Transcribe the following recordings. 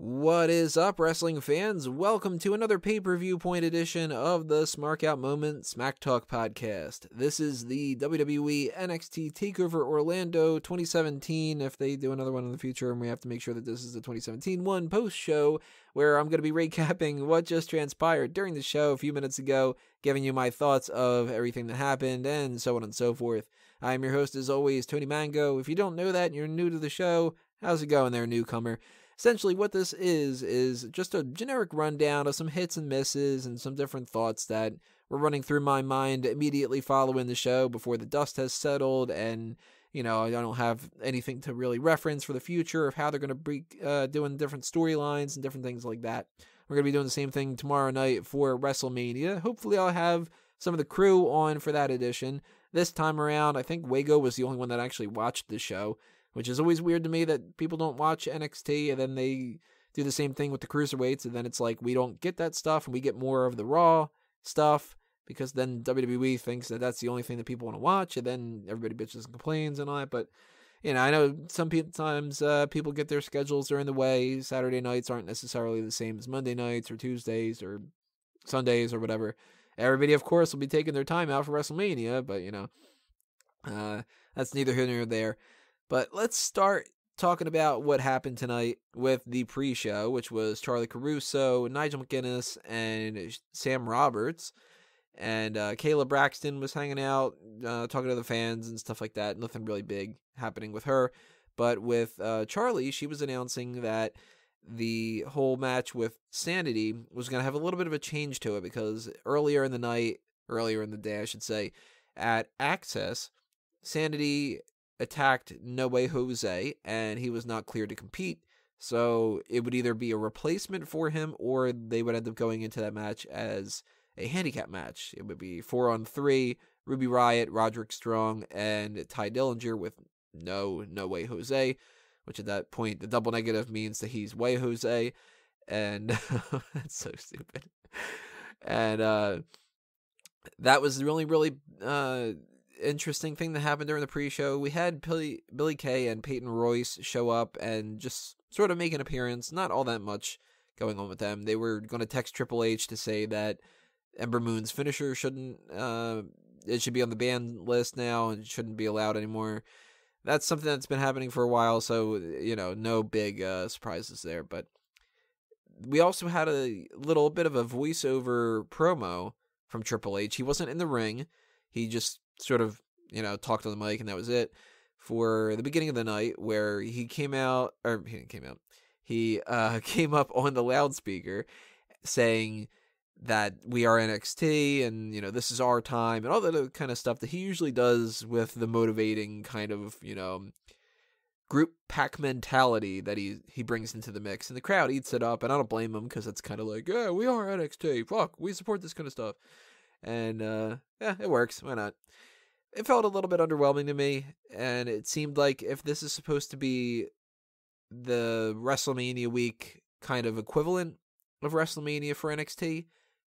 What is up, wrestling fans? Welcome to another Pay-Per-Viewpoint edition of the Smark Out Moment Smack Talk podcast. This is the WWE NXT TakeOver Orlando 2017. If they do another one in the future, and we have to make sure that this is the 2017 one post-show, where I'm going to be recapping what just transpired during the show a few minutes ago, giving you my thoughts of everything that happened, and so on and so forth. I'm your host, as always, Tony Mango. If you don't know that and you're new to the show, how's it going there, newcomer? Essentially, what this is just a generic rundown of some hits and misses and some different thoughts that were running through my mind immediately following the show before the dust has settled, and, I don't have anything to really reference for the future of how they're going to be doing different storylines and different things like that. We're going to be doing the same thing tomorrow night for WrestleMania. Hopefully, I'll have some of the crew on for that edition. This time around, I think Wago was the only one that actually watched the show, which is always weird to me that people don't watch NXT and then they do the same thing with the cruiserweights, and then it's like we don't get that stuff and we get more of the Raw stuff because then WWE thinks that that's the only thing that people want to watch, and then everybody bitches and complains and all that. But, I know sometimes people get their schedules are in the way. Saturday nights aren't necessarily the same as Monday nights or Tuesdays or Sundays or whatever. Everybody, of course, will be taking their time out for WrestleMania, but, that's neither here nor there. But let's start talking about what happened tonight with the pre-show, which was Charlie Caruso, Nigel McGuinness, and Sam Roberts. And Kayla Braxton was hanging out, talking to the fans and stuff like that. Nothing really big happening with her. But with Charlie, she was announcing that the whole match with SAnitY was going to have a little bit of a change to it, because earlier in the day, I should say, at Access, SAnitY attacked No Way Jose, and he was not cleared to compete. So it would either be a replacement for him, or they would end up going into that match as a handicap match. It would be 4-on-3, Ruby Riot, Roderick Strong, and Ty Dillinger with no Way Jose, which at that point, the double negative means that he's Way Jose, and that's so stupid. And that was the really interesting thing that happened during the pre-show. We had Billy Kay and Peyton Royce show up and just sort of make an appearance. Not all that much going on with them. They were going to text Triple H to say that Ember Moon's finisher shouldn't, it should be on the ban list now and shouldn't be allowed anymore. That's something that's been happening for a while, so, no big surprises there. But we also had a little bit of a voiceover promo from Triple H. He wasn't in the ring. He just sort of, talked on the mic, and that was it for the beginning of the night, where he came up on the loudspeaker saying that we are NXT and, this is our time and all that other kind of stuff that he usually does with the motivating kind of, group pack mentality that he brings into the mix. And the crowd eats it up, and I don't blame him, because it's kind of like, yeah, we are NXT. Fuck, we support this kind of stuff. And, it works. Why not? It felt a little bit underwhelming to me, and it seemed like if this is supposed to be the WrestleMania week kind of equivalent of WrestleMania for NXT,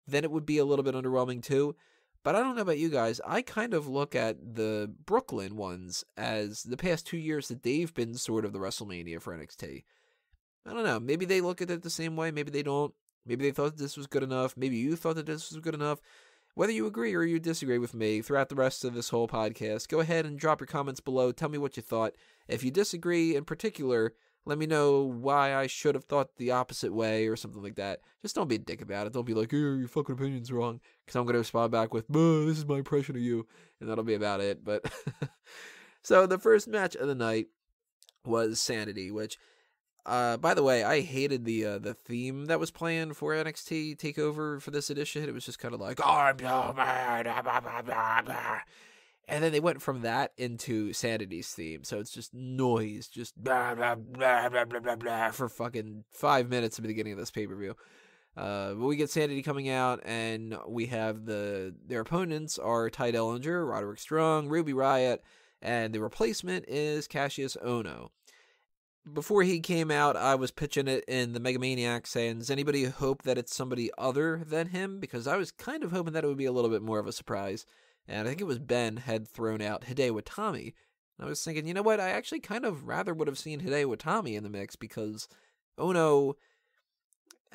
then it would be a little bit underwhelming too. But I don't know about you guys. I kind of look at the Brooklyn ones as the past 2 years that they've been sort of the WrestleMania for NXT. I don't know. Maybe they look at it the same way. Maybe they don't. Maybe they thought this was good enough. Maybe you thought that this was good enough. Whether you agree or you disagree with me throughout the rest of this whole podcast, go ahead and drop your comments below. Tell me what you thought. If you disagree in particular, let me know why I should have thought the opposite way or something like that. Just don't be a dick about it. Don't be like, hey, your fucking opinion's wrong. Because I'm going to respond back with, this is my impression of you. And that'll be about it. But so the first match of the night was SAnitY, which, by the way, I hated the theme that was playing for NXT TakeOver for this edition. It was just kind of like, I'm so mad, blah, blah, blah, blah. And then they went from that into SAnity's theme. So it's just noise, just blah, blah, blah, blah, blah, blah, blah, for fucking 5 minutes at the beginning of this pay-per-view. But we get SAnitY coming out, and we have their opponents are Ty Dillinger, Roderick Strong, Ruby Riot, and the replacement is Kassius Ohno. Before he came out, I was pitching it in the Mega Maniac saying, does anybody hope that it's somebody other than him? Because I was kind of hoping that it would be a little bit more of a surprise. And I think it was Ben had thrown out Hideo Itami. I was thinking, you know what? I actually kind of rather would have seen Hideo Itami in the mix, because Ohno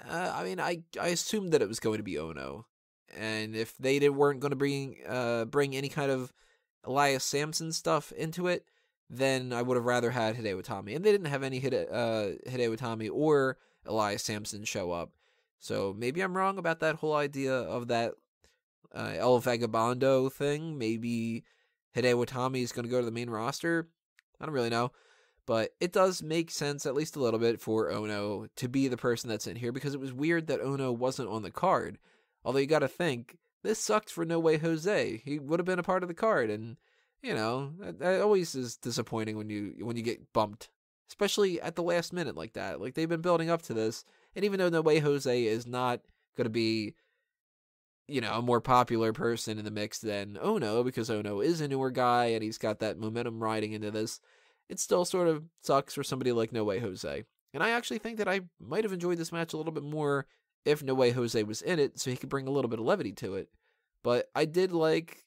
I mean, I assumed that it was going to be Ohno, and if they weren't going to bring any kind of Elias Samson stuff into it, then I would have rather had Hideo Itami. And they didn't have any Hideo Itami or Elias Samson show up. So maybe I'm wrong about that whole idea of that El Vagabondo thing. Maybe Hideo Itami is going to go to the main roster. I don't really know. But it does make sense, at least a little bit, for Ohno to be the person that's in here, because it was weird that Ohno wasn't on the card. Although you got to think, this sucks for No Way Jose. He would have been a part of the card, and you know that always is disappointing when you get bumped, especially at the last minute like that. Like, they've been building up to this, and even though No Way Jose is not going to be, you know, a more popular person in the mix than Ohno, because Ohno is a newer guy and he's got that momentum riding into this, it still sort of sucks for somebody like No Way Jose. And I actually think that I might have enjoyed this match a little bit more if No Way Jose was in it, so he could bring a little bit of levity to it. But I did like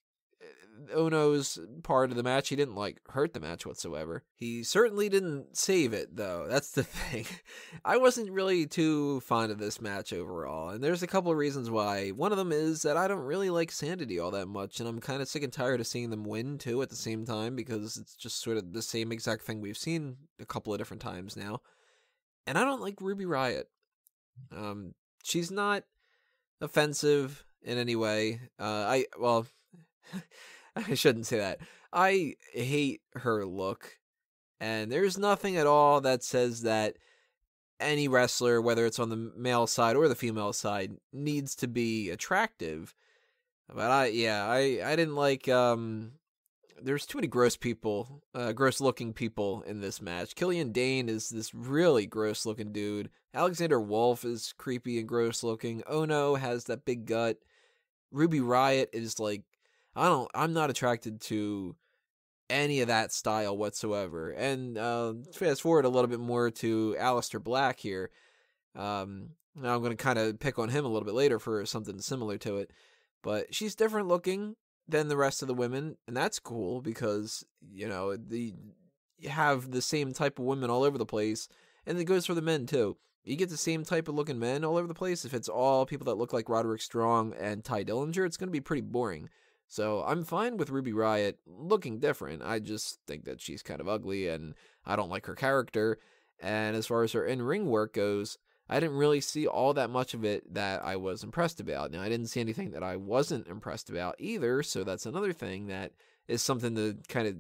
Ohno's part of the match. He didn't, like, hurt the match whatsoever. He certainly didn't save it, though. That's the thing. I wasn't really too fond of this match overall, and there's a couple of reasons why. One of them is that I don't really like SAnitY all that much, and I'm kind of sick and tired of seeing them win, too, at the same time, because it's just sort of the same exact thing we've seen a couple of different times now. And I don't like Ruby Riot. She's not offensive in any way. I shouldn't say that. I hate her look, and there's nothing at all that says that any wrestler, whether it's on the male side or the female side, needs to be attractive. But I didn't like, there's too many gross looking people in this match. Killian Dane is this really gross looking dude. Alexander Wolf is creepy and gross looking. Ohno has that big gut. Ruby Riot is like, I'm not attracted to any of that style whatsoever. And fast forward a little bit more to Aleister Black here. Now I'm going to kind of pick on him a little bit later for something similar to it. But she's different looking than the rest of the women, and that's cool because, you know, you have the same type of women all over the place, and it goes for the men too. You get the same type of looking men all over the place. If it's all people that look like Roderick Strong and Ty Dillinger, it's going to be pretty boring. So I'm fine with Ruby Riot looking different. I just think that she's kind of ugly, and I don't like her character. And as far as her in-ring work goes, I didn't really see all that much of it that I was impressed about. Now, I didn't see anything that I wasn't impressed about either, so that's another thing that is something to kind of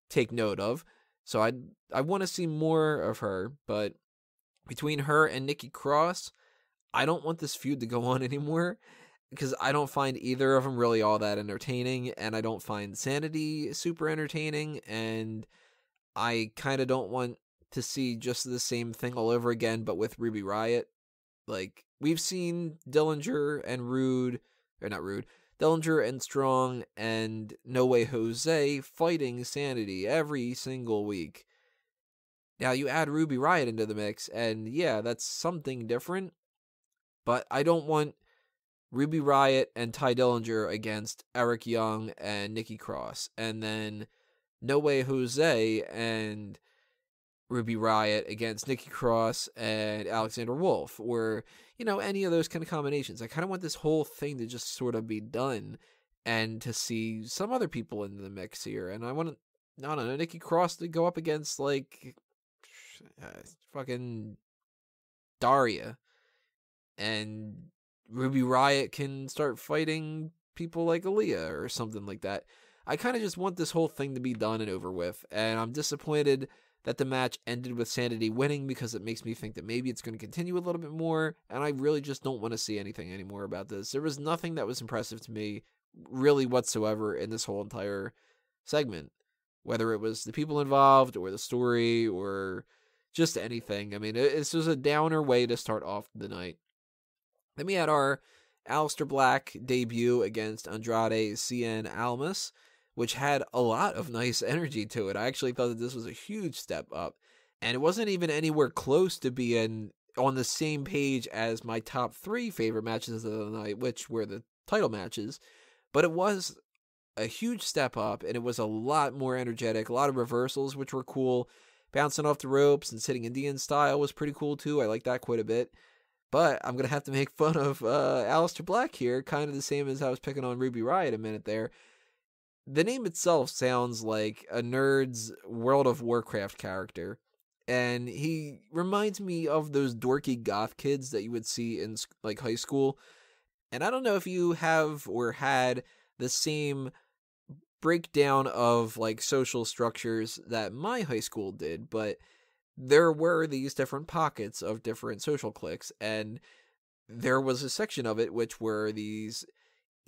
take note of. So I want to see more of her, but between her and Nikki Cross, I don't want this feud to go on anymore, because I don't find either of them really all that entertaining, and I don't find SAnitY super entertaining, and I kind of don't want to see just the same thing all over again, but with Ruby Riot. Like, we've seen Dillinger and Dillinger and Strong and No Way Jose fighting SAnitY every single week. Now, you add Ruby Riot into the mix, and yeah, that's something different, but I don't want Ruby Riot and Ty Dillinger against Eric Young and Nikki Cross, and then No Way Jose and Ruby Riot against Nikki Cross and Alexander Wolf, or, you know, any of those kind of combinations. I kind of want this whole thing to just sort of be done and to see some other people in the mix here. And I want Nikki Cross to go up against, like, fucking Daria, and Ruby Riot can start fighting people like Aaliyah or something like that. I kind of just want this whole thing to be done and over with, and I'm disappointed that the match ended with SAnitY winning, because it makes me think that maybe it's going to continue a little bit more, and I really just don't want to see anything anymore about this. There was nothing that was impressive to me really whatsoever in this whole entire segment, whether it was the people involved or the story or just anything. I mean, it's just a downer way to start off the night. Then we had our Aleister Black debut against Andrade, Cien, Almas, which had a lot of nice energy to it. I actually thought that this was a huge step up, and it wasn't even anywhere close to being on the same page as my top 3 favorite matches of the night, which were the title matches, but it was a huge step up, and it was a lot more energetic, a lot of reversals, which were cool. Bouncing off the ropes and sitting Indian style was pretty cool too. I like that quite a bit. But I'm going to have to make fun of Aleister Black here, kind of the same as I was picking on Ruby Riot a minute there. The name itself sounds like a nerd's World of Warcraft character. And he reminds me of those dorky goth kids that you would see in like high school. And I don't know if you have or had the same breakdown of like social structures that my high school did, but there were these different pockets of different social cliques, and there was a section of it which were these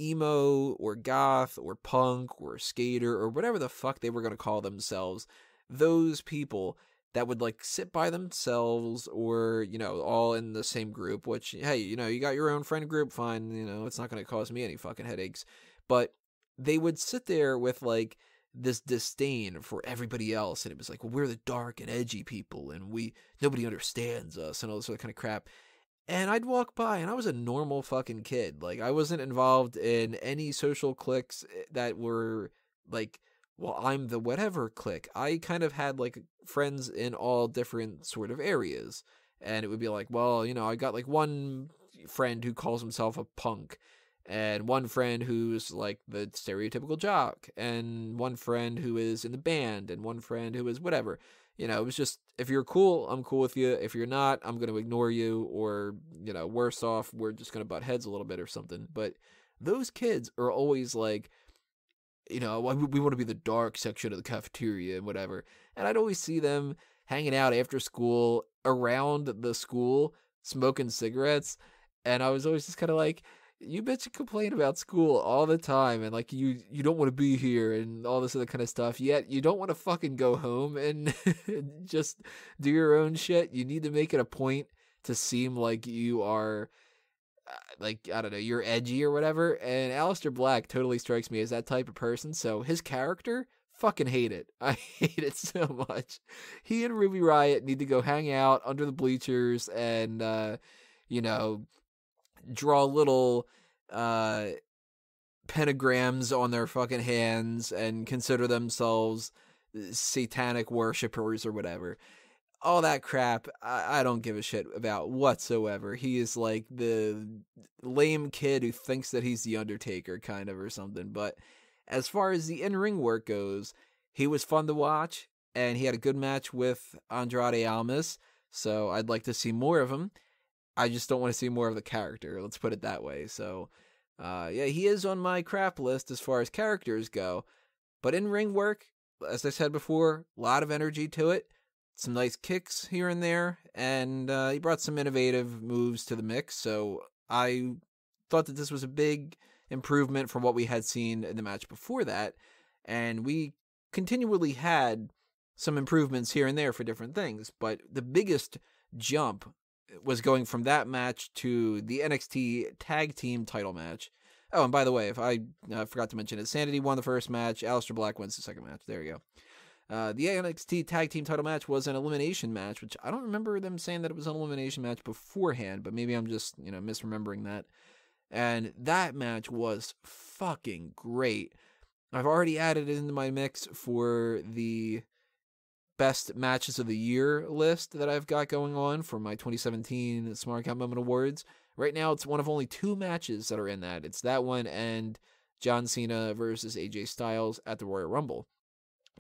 emo or goth or punk or skater or whatever the fuck they were going to call themselves, those people that would like sit by themselves or, you know, all in the same group, which, hey, you know, you got your own friend group, fine, you know, it's not going to cause me any fucking headaches. But they would sit there with like this disdain for everybody else, and it was like, well, we're the dark and edgy people, and nobody understands us, and all this sort of kind of crap. And I'd walk by, and I was a normal fucking kid. Like, I wasn't involved in any social cliques that were like, well, I'm the whatever clique. I kind of had like friends in all different sort of areas. And it would be like, well, you know, I got like one friend who calls himself a punk, and one friend who's like the stereotypical jock, and one friend who is in the band, and one friend who is whatever. You know, it was just, if you're cool, I'm cool with you. If you're not, I'm going to ignore you, or, you know, worse off, we're just going to butt heads a little bit or something. But those kids are always like, you know, we want to be the dark section of the cafeteria and whatever. And I'd always see them hanging out after school around the school, smoking cigarettes. And I was always just kind of like, you bitch and complain about school all the time, and like you don't want to be here and all this other kind of stuff, yet you don't want to fucking go home and just do your own shit. You need to make it a point to seem like you are like, I don't know, you're edgy or whatever. And Aleister Black totally strikes me as that type of person. So his character, fucking hate it. I hate it so much. He and Ruby Riot need to go hang out under the bleachers and, you know, draw little pentagrams on their fucking hands and consider themselves satanic worshipers or whatever. All that crap, I don't give a shit about whatsoever. He is like the lame kid who thinks that he's the Undertaker, kind of, or something. But as far as the in-ring work goes, he was fun to watch, and he had a good match with Andrade Almas, so I'd like to see more of him. I just don't want to see more of the character, let's put it that way. So, yeah, he is on my crap list as far as characters go. But in-ring work, as I said before, a lot of energy to it. Some nice kicks here and there, and he brought some innovative moves to the mix, so I thought that this was a big improvement from what we had seen in the match before that, and we continually had some improvements here and there for different things, but the biggest jump was going from that match to the NXT Tag Team title match. Oh, and by the way, if I forgot to mention it, SAnitY won the first match, Aleister Black wins the second match. There you go. The NXT Tag Team title match was an elimination match, which I don't remember them saying that it was an elimination match beforehand, but maybe I'm just, misremembering that. And that match was fucking great. I've already added it into my mix for the best matches of the year list that I've got going on for my 2017 Smark Moment Awards. Right now, it's one of only 2 matches that are in that. It's that one and John Cena versus AJ Styles at the Royal Rumble.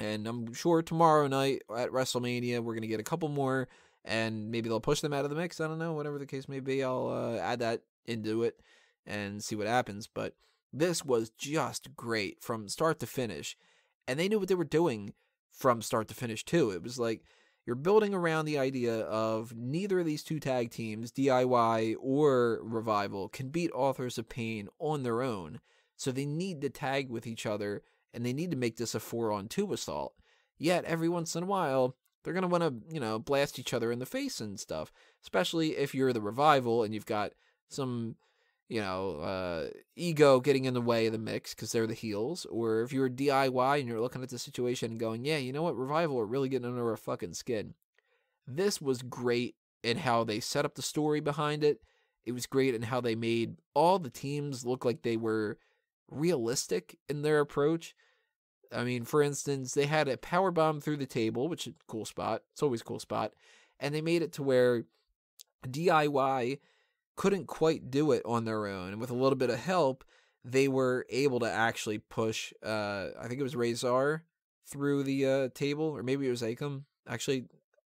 And I'm sure tomorrow night at WrestleMania, we're going to get a couple more, and maybe they'll push them out of the mix. I don't know, whatever the case may be. I'll add that into it and see what happens. But this was just great from start to finish. And they knew what they were doing from start to finish, too. It was like you're building around the idea of neither of these 2 tag teams, DIY or Revival, can beat Authors of Pain on their own. So they need to tag with each other, and they need to make this a 4-on-2 assault. Yet, every once in a while, they're going to want to, blast each other in the face and stuff. Especially if you're the Revival and you've got some, ego getting in the way of the mix because they're the heels. Or if you're DIY and you're looking at the situation and going, yeah, you know what, Revival are really getting under our fucking skin. This was great in how they set up the story behind it. It was great in how they made all the teams look like they were realistic in their approach. I mean, for instance, they had a power bomb through the table, which is a cool spot. It's always a cool spot. And they made it to where DIY couldn't quite do it on their own. And with a little bit of help, they were able to actually push, I think it was Razor through the table, or maybe it was Akam. Actually,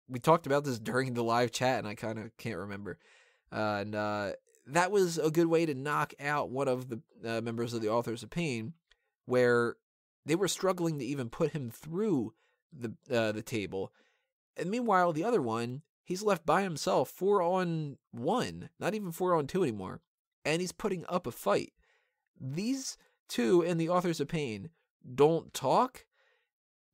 we talked about this during the live chat, and I kind of can't remember. And that was a good way to knock out one of the members of the Authors of Pain, where they were struggling to even put him through the table. And meanwhile, the other one, he's left by himself, 4-on-1, not even 4-on-2 anymore, and he's putting up a fight. These two in the Authors of Pain don't talk.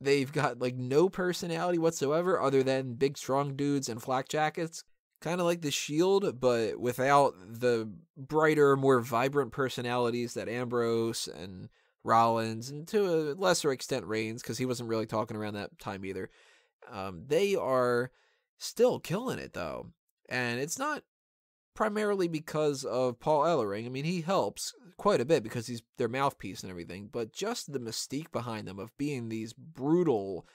They've got like no personality whatsoever other than big strong dudes and flak jackets. Kind of like the Shield, but without the brighter, more vibrant personalities that Ambrose and Rollins, and to a lesser extent Reigns, because he wasn't really talking around that time either. They are still killing it, though. And it's not primarily because of Paul Ellering. I mean, he helps quite a bit because he's their mouthpiece and everything, but just the mystique behind them of being these brutal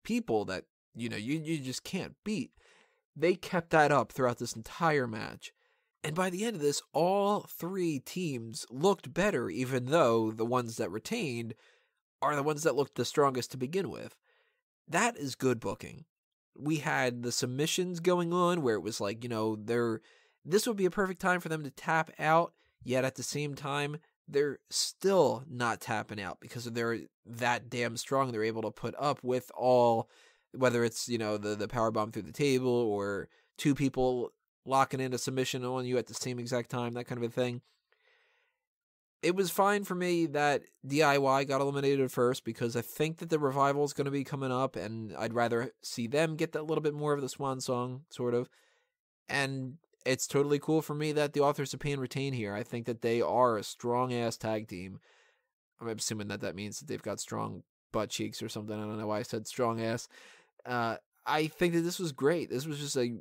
people that, you just can't beat. They kept that up throughout this entire match. And by the end of this, all three teams looked better, even though the ones that retained are the ones that looked the strongest to begin with. That is good booking. We had the submissions going on where it was like, this would be a perfect time for them to tap out, yet at the same time, they're still not tapping out because they're that damn strong. They're able to put up with all, whether it's, the powerbomb through the table or two people locking in a submission on you at the same exact time, that kind of a thing. It was fine for me that DIY got eliminated first because I think that the Revival is going to be coming up, and I'd rather see them get that little bit more of the swan song, sort of. And it's totally cool for me that the Authors of Pain retain here. I think that they are a strong-ass tag team. I'm assuming that means that they've got strong butt cheeks or something. I don't know why I said strong-ass. I think that this was great. This was just a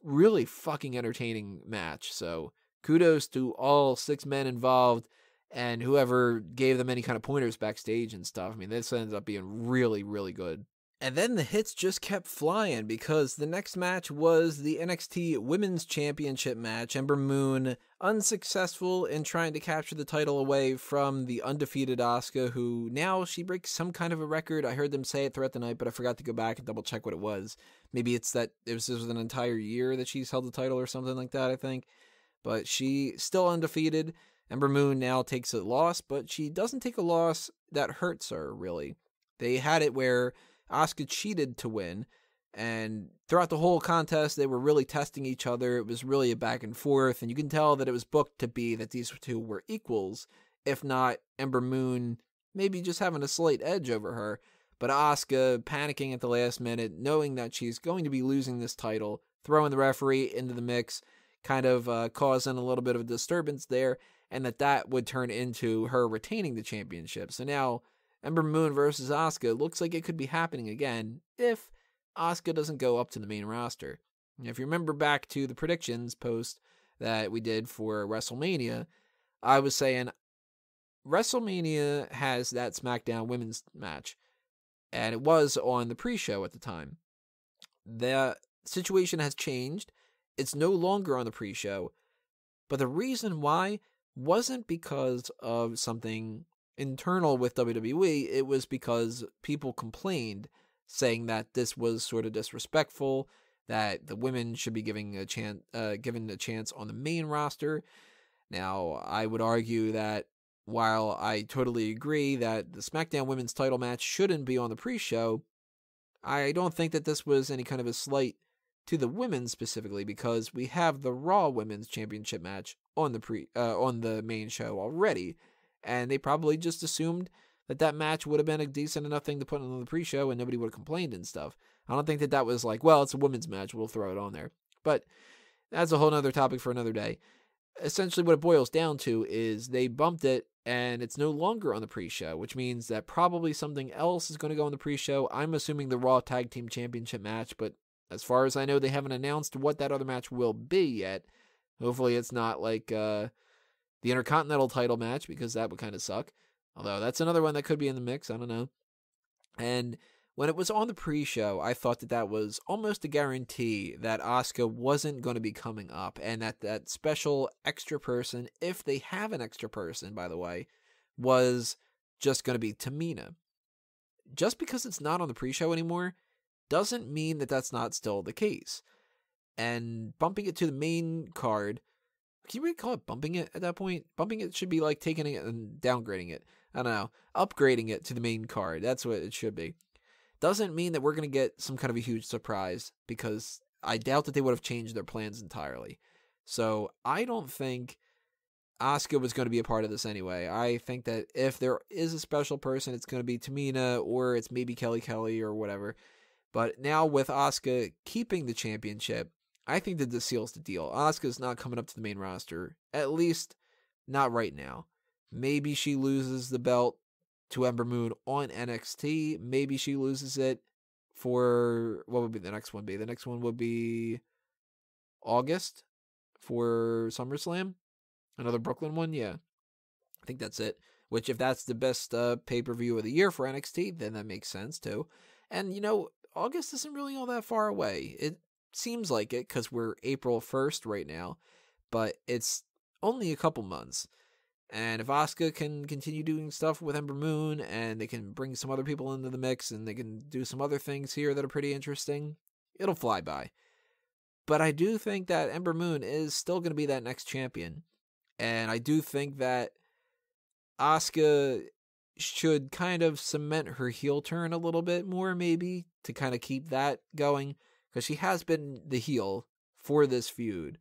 really fucking entertaining match. So kudos to all 6 men involved and whoever gave them any kind of pointers backstage and stuff. I mean, this ended up being really, really good. And then the hits just kept flying because the next match was the NXT Women's Championship match. Ember Moon unsuccessful in trying to capture the title away from the undefeated Asuka, who now she breaks some kind of a record. I heard them say it throughout the night, but I forgot to go back and double check what it was. Maybe it's that this was an entire year that she's held the title or something like that, I think. But she still undefeated. Ember Moon now takes a loss, but she doesn't take a loss that hurts her, really. They had it where Asuka cheated to win, and throughout the whole contest, they were really testing each other. It was really a back and forth, and you can tell that it was booked to be that these two were equals, if not Ember Moon maybe just having a slight edge over her, but Asuka panicking at the last minute, knowing that she's going to be losing this title, throwing the referee into the mix, kind of causing a little bit of a disturbance there, and that would turn into her retaining the championship. So now Ember Moon versus Asuka looks like it could be happening again if Asuka doesn't go up to the main roster. If you remember back to the predictions post that we did for WrestleMania, I was saying WrestleMania has that SmackDown women's match, and it was on the pre-show at the time. The situation has changed. It's no longer on the pre-show, but the reason why wasn't because of something internal with WWE. It was because people complained, saying that this was sort of disrespectful, that the women should be given a chance on the main roster. Now, I would argue that while I totally agree that the SmackDown Women's title match shouldn't be on the pre-show, I don't think that this was any kind of a slight to the women specifically, because we have the Raw Women's Championship match on the main show already, and they probably just assumed that match would have been a decent enough thing to put on the pre-show and nobody would have complained and stuff. I don't think that was like, well, it's a women's match, we'll throw it on there. But that's a whole other topic for another day. Essentially what it boils down to is they bumped it and it's no longer on the pre-show, which means that probably something else is going to go on the pre-show. I'm assuming the Raw Tag Team Championship match, but as far as I know, they haven't announced what that other match will be yet. Hopefully it's not like the Intercontinental title match, because that would kind of suck. Although that's another one that could be in the mix. I don't know. And When it was on the pre-show, I thought that was almost a guarantee that Asuka wasn't going to be coming up, and that special extra person, if they have an extra person, by the way, was just going to be Tamina. Just because it's not on the pre-show anymore doesn't mean that that's not still the case. And bumping it to the main card, can you really call it bumping it at that point? Bumping it should be like taking it and downgrading it. I don't know. Upgrading it to the main card. That's what it should be. Doesn't mean that we're going to get some kind of a huge surprise, because I doubt that they would have changed their plans entirely. So I don't think Asuka was going to be a part of this anyway. I think that if there is a special person, it's going to be Tamina, or it's maybe Kelly or whatever. But now with Asuka keeping the championship, I think that this seals the deal. Asuka's not coming up to the main roster, at least not right now. Maybe she loses the belt to Ember Moon on NXT. Maybe she loses it for, what would be the next one be? The next one would be August for SummerSlam. Another Brooklyn one, yeah. I think that's it. Which, if that's the best pay-per-view of the year for NXT, then that makes sense too. And, August isn't really all that far away. It seems like it because we're April 1st right now, but it's only a couple months. And if Asuka can continue doing stuff with Ember Moon, and they can bring some other people into the mix, and they can do some other things here that are pretty interesting, it'll fly by. But I do think that Ember Moon is still going to be that next champion. And I do think that Asuka should kind of cement her heel turn a little bit more, maybe, to kind of keep that going, because she has been the heel for this feud.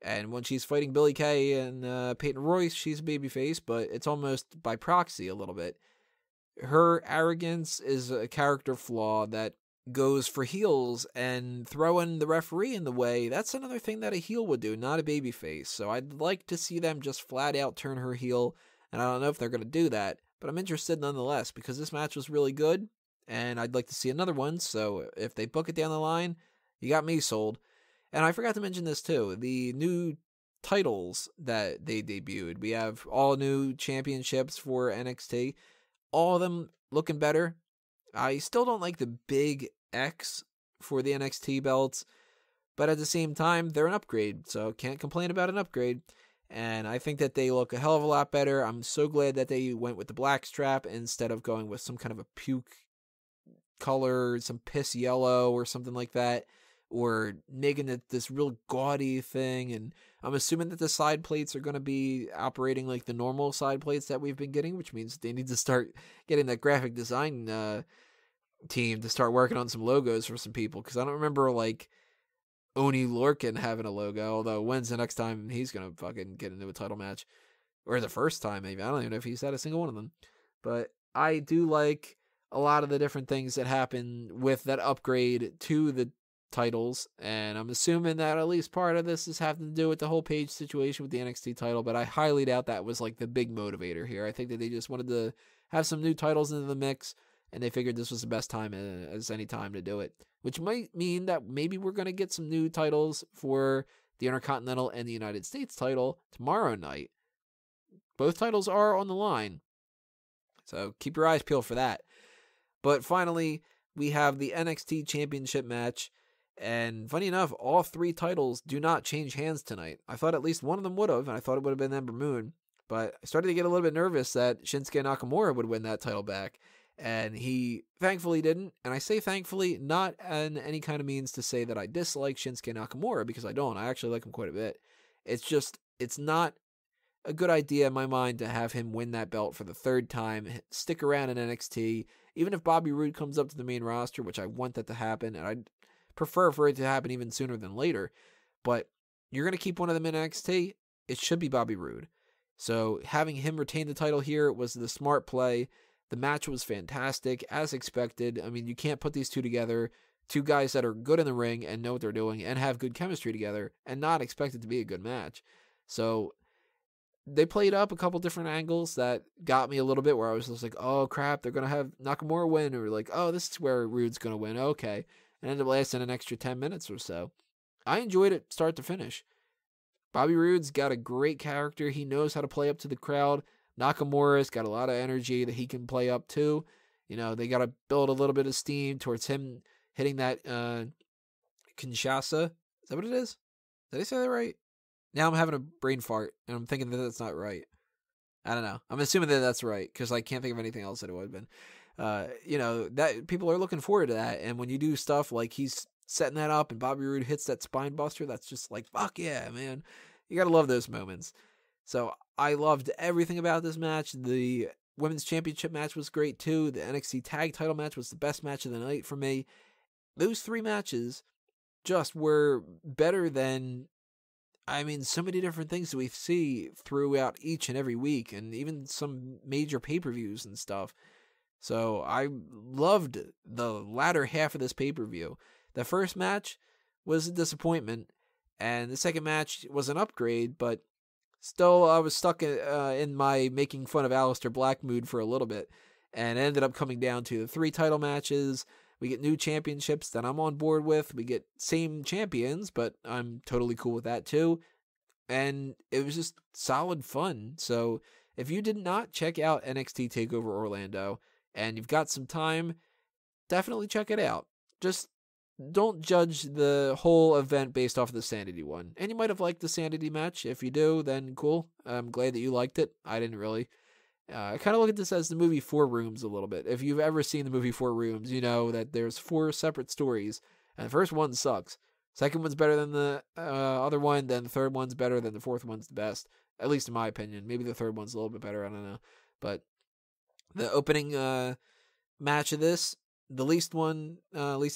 And when she's fighting Billie Kay and Peyton Royce, she's a babyface, but it's almost by proxy a little bit. Her arrogance is a character flaw that goes for heels, and throwing the referee in the way, that's another thing that a heel would do, not a babyface. So I'd like to see them just flat out turn her heel, and I don't know if they're going to do that, but I'm interested nonetheless, because this match was really good, and I'd like to see another one. So if they book it down the line, you got me sold. And I forgot to mention this too, the new titles that they debuted. We have all new championships for NXT, all of them looking better. I still don't like the big X for the NXT belts, but at the same time, they're an upgrade, so can't complain about an upgrade. And I think that they look a hell of a lot better. I'm so glad that they went with the black strap instead of going with some kind of a puke color, some piss yellow or something like that, or making it this real gaudy thing. And I'm assuming that the side plates are going to be operating like the normal side plates that we've been getting, which means they need to start getting that graphic design team to start working on some logos for some people, because I don't remember like Oni Lorcan having a logo, although when's the next time he's going to fucking get into a title match? Or the first time, maybe. I don't even know if he's had a single one of them. But I do like a lot of the different things that happen with that upgrade to the titles, and I'm assuming that at least part of this is having to do with the whole Paige situation with the NXT title, but I highly doubt that was like the big motivator here. I think that they just wanted to have some new titles into the mix, and they figured this was the best time as any time to do it, which might mean that maybe we're going to get some new titles for the Intercontinental and the United States title tomorrow night. Both titles are on the line, so keep your eyes peeled for that. But finally, we have the NXT Championship match, and funny enough, all three titles do not change hands tonight. I thought at least one of them would have, and I thought it would have been Ember Moon, but I started to get a little bit nervous that Shinsuke Nakamura would win that title back, and he thankfully didn't. And I say thankfully not in any kind of means to say that I dislike Shinsuke Nakamura, because I don't. I actually like him quite a bit. It's just, it's not a good idea in my mind to have him win that belt for the third time, stick around in NXT, even if Bobby Roode comes up to the main roster, which I want that to happen, and I'd prefer for it to happen even sooner than later. But you're going to keep one of them in NXT, it should be Bobby Roode. So having him retain the title here was the smart play. The match was fantastic, as expected. I mean, you can't put these two together, two guys that are good in the ring and know what they're doing and have good chemistry together, and not expect it to be a good match. So they played up a couple different angles that got me a little bit, where I was just like, oh crap, they're going to have Nakamura win, or like, oh, this is where Roode's going to win, okay. And ended up lasting an extra 10 minutes or so. I enjoyed it start to finish. Bobby Roode's got a great character. He knows how to play up to the crowd. Nakamura's got a lot of energy that he can play up to. You know, they got to build a little bit of steam towards him hitting that Kinshasa. Is that what it is? Did I say that right? Now I'm having a brain fart, and I'm thinking that that's not right. I don't know. I'm assuming that that's right, because I can't think of anything else that it would have been. You know, that people are looking forward to that, and when you do stuff like he's setting that up and Bobby Roode hits that spine buster, that's just like, fuck yeah, man. You gotta love those moments. So I loved everything about this match. The Women's Championship match was great too. The NXT Tag Title match was the best match of the night for me. Those 3 matches just were better than, I mean, so many different things that we see throughout each and every week, and even some major pay-per-views and stuff. So I loved the latter half of this pay-per-view. The first match was a disappointment, and the second match was an upgrade, but still I was stuck in my making fun of Aleister Black mood for a little bit, and it ended up coming down to the 3 title matches. We get new championships that I'm on board with. We get same champions, but I'm totally cool with that too. And it was just solid fun. So if you did not check out NXT TakeOver Orlando and you've got some time, definitely check it out. Just don't judge the whole event based off of the SAnitY one. And you might have liked the SAnitY match. If you do, then cool. I'm glad that you liked it. I didn't really. I kind of look at this as the movie 4 Rooms a little bit. If you've ever seen the movie 4 Rooms, you know that there's 4 separate stories, and the first one sucks. Second one's better than the other one, then the third one's better, then the fourth one's the best, at least in my opinion. Maybe the third one's a little bit better, I don't know. But the opening match of this, the least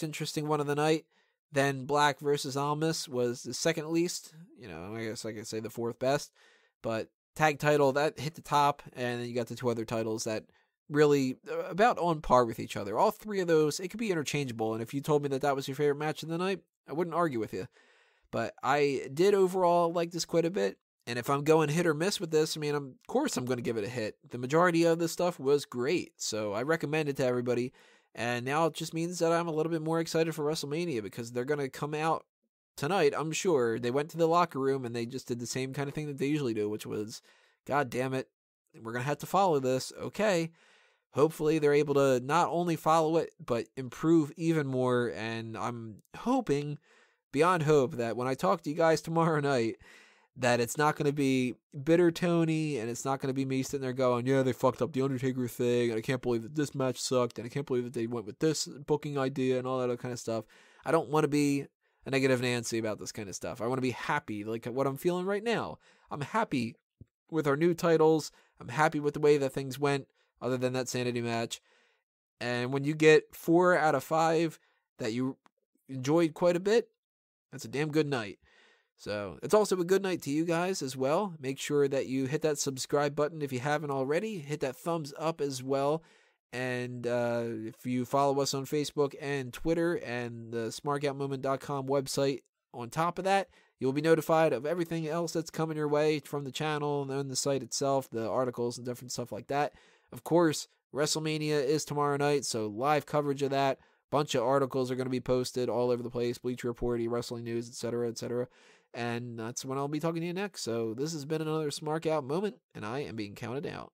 interesting one of the night, then Black versus Almas was the second least. You know, I guess I could say the 4th best, but tag title, that hit the top, and then you got the 2 other titles that really about on par with each other. All 3 of those, it could be interchangeable, and if you told me that that was your favorite match of the night, I wouldn't argue with you. But I did overall like this quite a bit, and if I'm going hit or miss with this, I mean, of course I'm going to give it a hit. The majority of this stuff was great, so I recommend it to everybody, and now it just means that I'm a little bit more excited for WrestleMania, because they're going to come out tonight, I'm sure. They went to the locker room and they just did the same kind of thing that they usually do, which was, God damn it, we're going to have to follow this. Okay. Hopefully they're able to not only follow it, but improve even more. And I'm hoping, beyond hope, that when I talk to you guys tomorrow night, that it's not going to be bitter Tony, and it's not going to be me sitting there going, yeah, they fucked up the Undertaker thing, and I can't believe that this match sucked, and I can't believe that they went with this booking idea and all that other kind of stuff. I don't want to be a negative Nancy about this kind of stuff. I want to be happy, like what I'm feeling right now. I'm happy with our new titles. I'm happy with the way that things went, other than that SAnitY match. And when you get 4 out of 5 that you enjoyed quite a bit, that's a damn good night. So it's also a good night to you guys as well. Make sure that you hit that subscribe button if you haven't already. Hit that thumbs up as well. And if you follow us on Facebook and Twitter and the smarkoutmoment.com website on top of that, you'll be notified of everything else that's coming your way from the channel and then the site itself, the articles and different stuff like that. Of course, WrestleMania is tomorrow night, so live coverage of that. Bunch of articles are going to be posted all over the place, Bleacher Report, Wrestling News, etc., etc. And that's when I'll be talking to you next. So this has been another Smark Out moment, and I am being counted out.